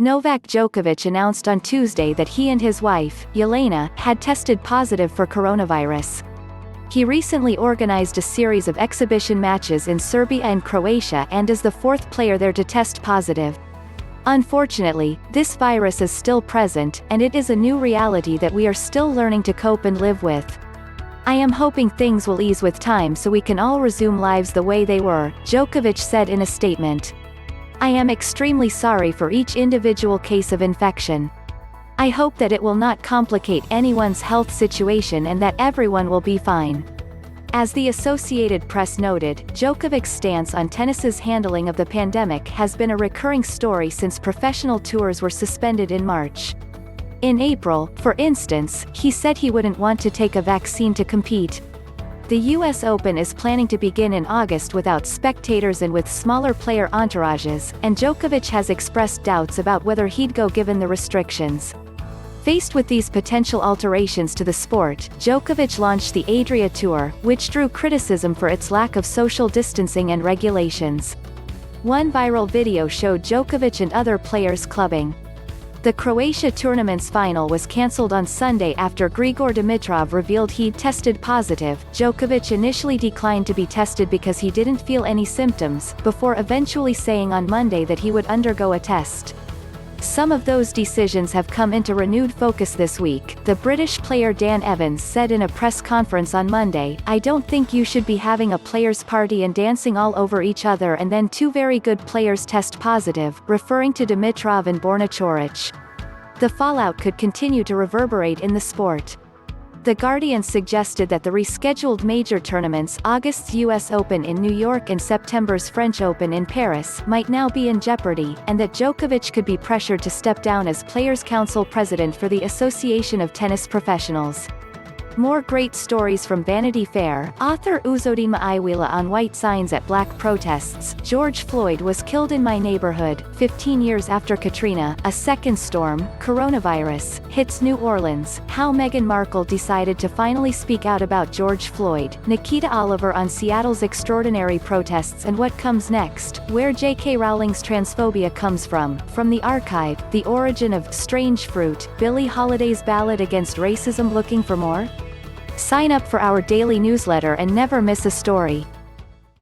Novak Djokovic announced on Tuesday that he and his wife, Yelena, had tested positive for coronavirus. He recently organized a series of exhibition matches in Serbia and Croatia and is the fourth player there to test positive. Unfortunately, this virus is still present, and it is a new reality that we are still learning to cope and live with. I am hoping things will ease with time so we can all resume lives the way they were, Djokovic said in a statement. I am extremely sorry for each individual case of infection. I hope that it will not complicate anyone's health situation and that everyone will be fine. As the Associated Press noted, Djokovic's stance on tennis's handling of the pandemic has been a recurring story since professional tours were suspended in March. In April, for instance, he said he wouldn't want to take a vaccine to compete. The US Open is planning to begin in August without spectators and with smaller player entourages, and Djokovic has expressed doubts about whether he'd go given the restrictions. Faced with these potential alterations to the sport, Djokovic launched the Adria Tour, which drew criticism for its lack of social distancing and regulations. One viral video showed Djokovic and other players clubbing. The Croatia tournament's final was cancelled on Sunday after Grigor Dimitrov revealed he'd tested positive. Djokovic initially declined to be tested because he didn't feel any symptoms, before eventually saying on Monday that he would undergo a test. Some of those decisions have come into renewed focus this week, the British player Dan Evans said in a press conference on Monday. I don't think you should be having a players' party and dancing all over each other and then two very good players test positive, referring to Dimitrov and Borna Coric. The fallout could continue to reverberate in the sport. The Guardian suggested that the rescheduled major tournaments, August's US Open in New York and September's French Open in Paris, might now be in jeopardy, and that Djokovic could be pressured to step down as Players' Council president for the Association of Tennis Professionals. More great stories from Vanity Fair. Author Uzodinma Iwila on white signs at black protests. George Floyd was killed in my neighborhood, 15 years after Katrina. A second storm, coronavirus, hits New Orleans. How Meghan Markle decided to finally speak out about George Floyd. Nikita Oliver on Seattle's extraordinary protests and what comes next. Where J.K. Rowling's transphobia comes from. From the archive, the origin of Strange Fruit, Billie Holiday's ballad against racism. Looking for more? Sign up for our daily newsletter and never miss a story.